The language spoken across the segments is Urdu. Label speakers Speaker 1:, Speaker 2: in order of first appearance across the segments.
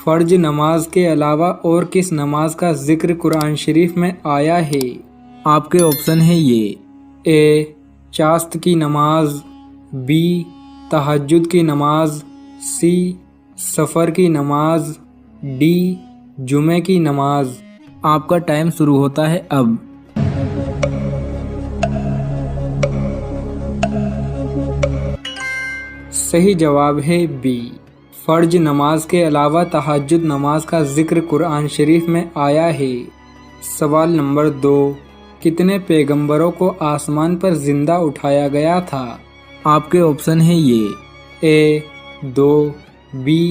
Speaker 1: فرض نماز کے علاوہ اور کس نماز کا ذکر قرآن شریف میں آیا ہے؟ آپ کے آپشن ہیں یہ اے چاست کی نماز، بی تہجد کی نماز، سی سفر کی نماز، ڈی جمعہ کی نماز۔ آپ کا ٹائم شروع ہوتا ہے اب۔ صحیح جواب ہے بی، فرض نماز کے علاوہ تہجد نماز کا ذکر قرآن شریف میں آیا ہے۔ سوال نمبر 2، کتنے پیغمبروں کو آسمان پر زندہ اٹھایا گیا تھا؟ آپ کے آپشن ہیں یہ اے 2، بی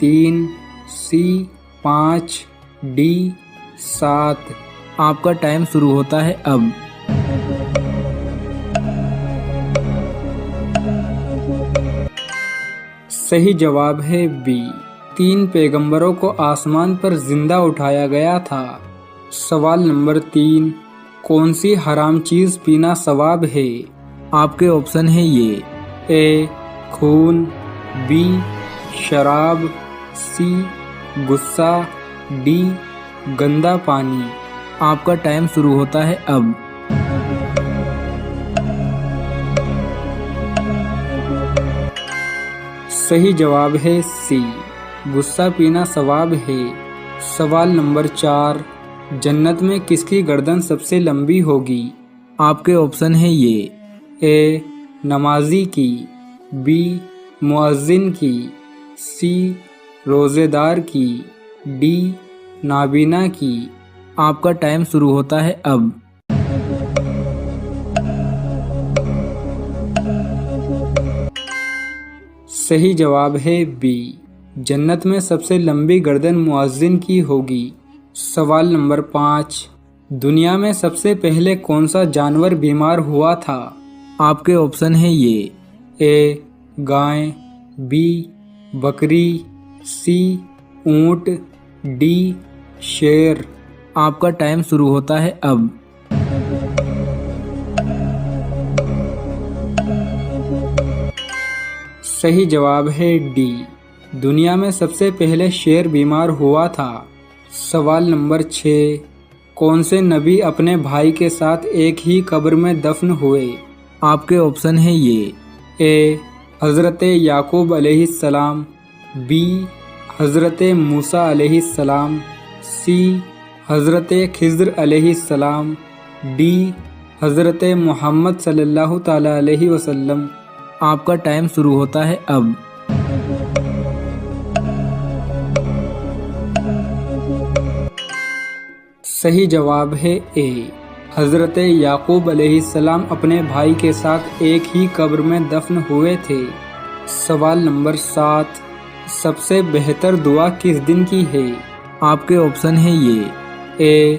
Speaker 1: 3، سی 5، ڈی 7۔ آپ کا ٹائم شروع ہوتا ہے اب۔ صحیح جواب ہے بی، 3 پیغمبروں کو آسمان پر زندہ اٹھایا گیا تھا۔ سوال نمبر 3، کون سی حرام چیز پینا ثواب ہے؟ آپ کے آپشن ہیں یہ اے خون، بی شراب، سی غصہ، ڈی گندا پانی۔ آپ کا ٹائم شروع ہوتا ہے اب۔ صحیح جواب ہے سی، غصہ پینا ثواب ہے۔ سوال نمبر 4، جنت میں کس کی گردن سب سے لمبی ہوگی؟ آپ کے آپشن ہیں یہ اے نمازی کی، بی مؤذن کی، سی روزے دار کی، ڈی نابینا کی۔ آپ کا ٹائم شروع ہوتا ہے اب۔ صحیح جواب ہے بی، جنت میں سب سے لمبی گردن مؤذن کی ہوگی۔ سوال نمبر 5، دنیا میں سب سے پہلے کون سا جانور بیمار ہوا تھا؟ آپ کے آپشن ہیں یہ اے گائے، بی بکری، سی اونٹ، ڈی شیر۔ آپ کا ٹائم شروع ہوتا ہے اب۔ صحیح جواب ہے ڈی، دنیا میں سب سے پہلے شیر بیمار ہوا تھا۔ سوال نمبر 6، کون سے نبی اپنے بھائی کے ساتھ ایک ہی قبر میں دفن ہوئے؟ آپ کے آپشن ہیں یہ اے حضرت یعقوب علیہ السلام، بی حضرت موسیٰ علیہ السلام، سی حضرت خضر علیہ السلام، ڈی حضرت محمد صلی اللہ تعالی علیہ وسلم۔ آپ کا ٹائم شروع ہوتا ہے اب۔ صحیح جواب ہے اے، حضرت یعقوب علیہ السلام اپنے بھائی کے ساتھ ایک ہی قبر میں دفن ہوئے تھے۔ سوال نمبر 7، سب سے بہتر دعا کس دن کی ہے؟ آپ کے آپشن ہیں یہ اے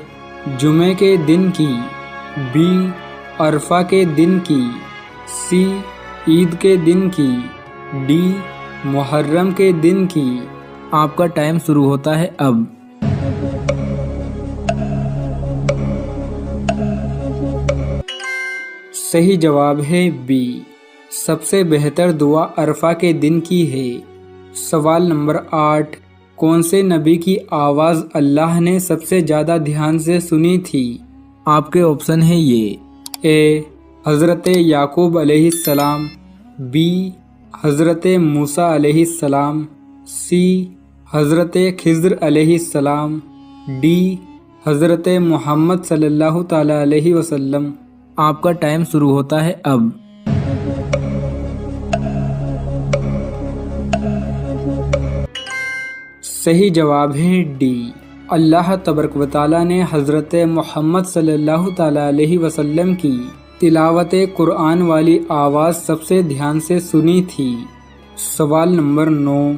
Speaker 1: جمعے کے دن کی، بی عرفہ کے دن کی، سی عید کے دن کی، ڈی محرم کے دن کی۔ آپ کا ٹائم شروع ہوتا ہے اب۔ صحیح جواب ہے بی، سب سے بہتر دعا عرفہ کے دن کی ہے۔ سوال نمبر 8، کون سے نبی کی آواز اللہ نے سب سے زیادہ دھیان سے سنی تھی؟ آپ کے آپشن ہیں یہ اے حضرت یعقوب علیہ السلام، بی حضرت موسیٰ علیہ السلام، سی حضرت خضر علیہ السلام، ڈی حضرت محمد صلی اللہ تعالی علیہ وسلم۔ آپ کا ٹائم شروع ہوتا ہے اب۔ صحیح جواب ہے ڈی، اللہ تبارک و تعالیٰ نے حضرت محمد صلی اللہ تعالی علیہ وسلم کی تلاوت قرآن والی آواز سب سے دھیان سے سنی تھی۔ سوال نمبر 9،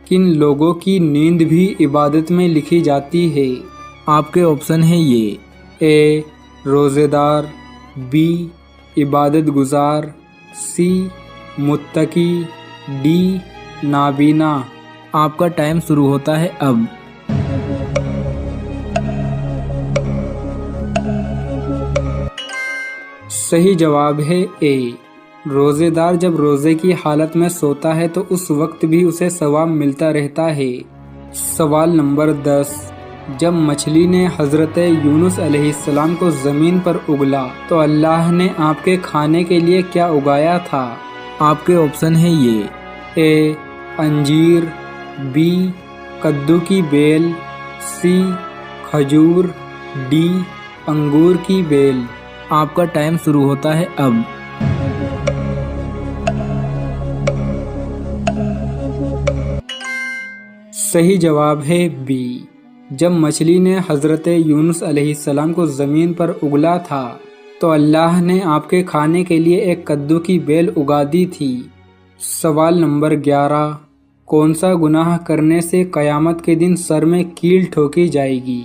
Speaker 1: کن لوگوں کی نیند بھی عبادت میں لکھی جاتی ہے؟ آپ کے آپشن ہیں یہ اے روزے دار، بی عبادت گزار، سی متقی، ڈی نابینا۔ آپ کا ٹائم شروع ہوتا ہے اب۔ صحیح جواب ہے اے، روزے دار جب روزے کی حالت میں سوتا ہے تو اس وقت بھی اسے ثواب ملتا رہتا ہے۔ سوال نمبر 10، جب مچھلی نے حضرت یونس علیہ السلام کو زمین پر اگلا تو اللہ نے آپ کے کھانے کے لیے کیا اگایا تھا؟ آپ کے آپشن ہیں یہ: اے انجیر، بی کدو کی بیل، سی کھجور، ڈی انگور کی بیل۔ آپ کا ٹائم شروع ہوتا ہے اب۔ صحیح جواب ہے بی، جب مچھلی نے حضرت یونس علیہ السلام کو زمین پر اگلا تھا تو اللہ نے آپ کے کھانے کے لیے ایک کدو کی بیل اگا دی تھی۔ سوال نمبر 11، کون سا گناہ کرنے سے قیامت کے دن سر میں کیل ٹھوکی جائے گی؟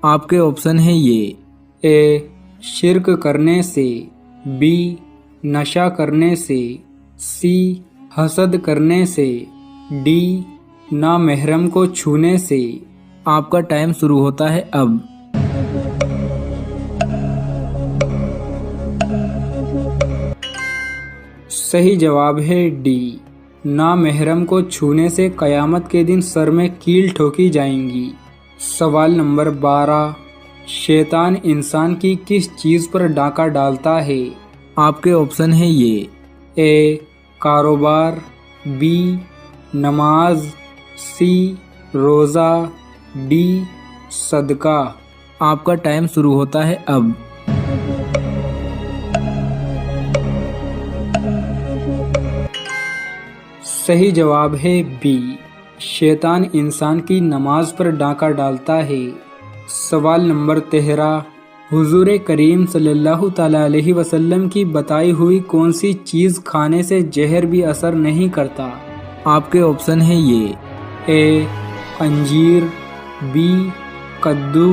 Speaker 1: آپ کے آپشن ہیں یہ: اے شرک کرنے سے، بی نشہ کرنے سے، سی حسد کرنے سے، ڈی نامحرم کو چھونے سے۔ آپ کا ٹائم شروع ہوتا ہے اب۔ صحیح جواب ہے ڈی، نامحرم کو چھونے سے قیامت کے دن سر میں کیل ٹھوکی جائیں گی۔ سوال نمبر 12، شیطان انسان کی کس چیز پر ڈاکہ ڈالتا ہے؟ آپ کے آپشن ہیں یہ: اے کاروبار، بی نماز، سی روزہ، ڈی صدقہ۔ آپ کا ٹائم شروع ہوتا ہے اب۔ صحیح جواب ہے بی، شیطان انسان کی نماز پر ڈاکہ ڈالتا ہے۔ سوال نمبر 13، حضور کریم صلی اللہ تعالیٰ علیہ وسلم کی بتائی ہوئی کون سی چیز کھانے سے زہر بھی اثر نہیں کرتا؟ آپ کے آپشن ہیں یہ: اے انجیر، بی کدو،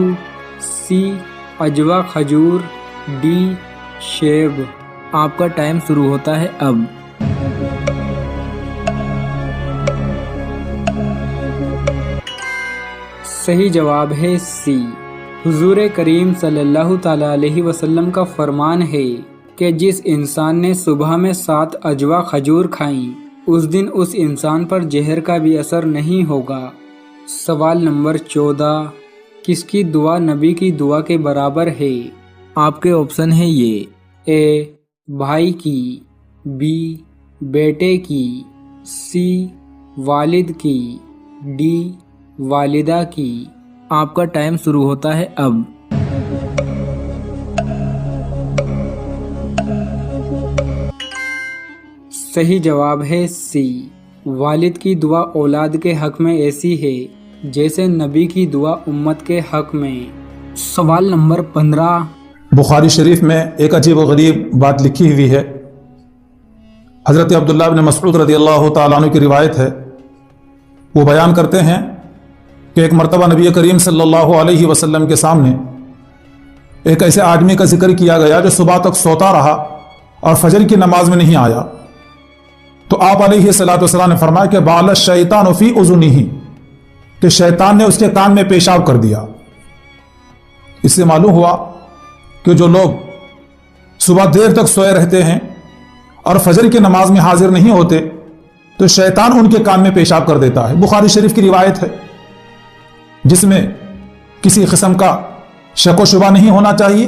Speaker 1: سی عجوا کھجور، ڈی سیب۔ آپ کا ٹائم شروع ہوتا ہے اب۔ صحیح جواب ہے سی، حضور کریم صلی اللہ تعالیٰ علیہ وسلم کا فرمان ہے کہ جس انسان نے صبح میں 7 عجوا کھجور کھائیں اس دن اس انسان پر زہر کا بھی اثر نہیں ہوگا۔ سوال نمبر 14، کس کی دعا نبی کی دعا کے برابر ہے؟ آپ کے آپشن ہیں یہ: اے بھائی کی، بی بیٹے کی، سی والد کی، ڈی والدہ کی۔ آپ کا ٹائم شروع ہوتا ہے اب۔ صحیح جواب ہے سی، والد کی دعا اولاد کے حق میں ایسی ہے جیسے نبی کی دعا امت کے حق میں۔ سوال نمبر 15،
Speaker 2: بخاری شریف میں ایک عجیب و غریب بات لکھی ہوئی ہے۔ حضرت عبداللہ بن مسعود رضی اللہ تعالیٰ عنہ کی روایت ہے، وہ بیان کرتے ہیں کہ ایک مرتبہ نبی کریم صلی اللہ علیہ وسلم کے سامنے ایک ایسے آدمی کا ذکر کیا گیا جو صبح تک سوتا رہا اور فجر کی نماز میں نہیں آیا، تو آپ علیہ الصلوۃ والسلام نے فرمایا کہ بال الشیطان فی اذنہ، کہ شیطان نے اس کے کان میں پیشاب کر دیا۔ اس سے معلوم ہوا کہ جو لوگ صبح دیر تک سوئے رہتے ہیں اور فجر کی نماز میں حاضر نہیں ہوتے تو شیطان ان کے کان میں پیشاب کر دیتا ہے۔ بخاری شریف کی روایت ہے جس میں کسی قسم کا شک و شبہ نہیں ہونا چاہیے،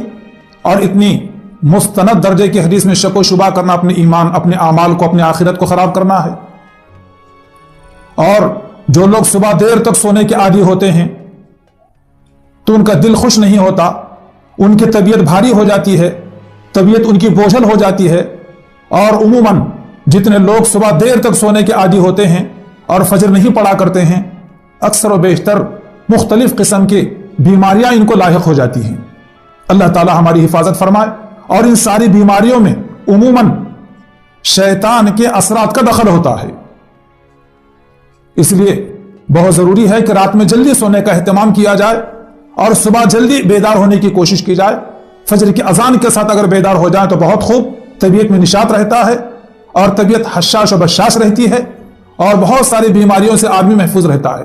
Speaker 2: اور اتنی مستند درجے کی حدیث میں شک و شبہ کرنا اپنے ایمان، اپنے اعمال کو، اپنے آخرت کو خراب کرنا ہے۔ اور جو لوگ صبح دیر تک سونے کے عادی ہوتے ہیں تو ان کا دل خوش نہیں ہوتا، ان کی طبیعت بھاری ہو جاتی ہے، طبیعت ان کی بوجھل ہو جاتی ہے، اور عموماً جتنے لوگ صبح دیر تک سونے کے عادی ہوتے ہیں اور فجر نہیں پڑا کرتے ہیں، اکثر و بیشتر مختلف قسم کی بیماریاں ان کو لاحق ہو جاتی ہیں۔ اللہ تعالی ہماری حفاظت فرمائے۔ اور ان ساری بیماریوں میں عموماً شیطان کے اثرات کا دخل ہوتا ہے، اس لیے بہت ضروری ہے کہ رات میں جلدی سونے کا اہتمام کیا جائے اور صبح جلدی بیدار ہونے کی کوشش کی جائے۔ فجر کی اذان کے ساتھ اگر بیدار ہو جائیں تو بہت خوب، طبیعت میں نشاط رہتا ہے اور طبیعت حشاش و بشاش رہتی ہے اور بہت ساری بیماریوں سے آدمی محفوظ رہتا ہے۔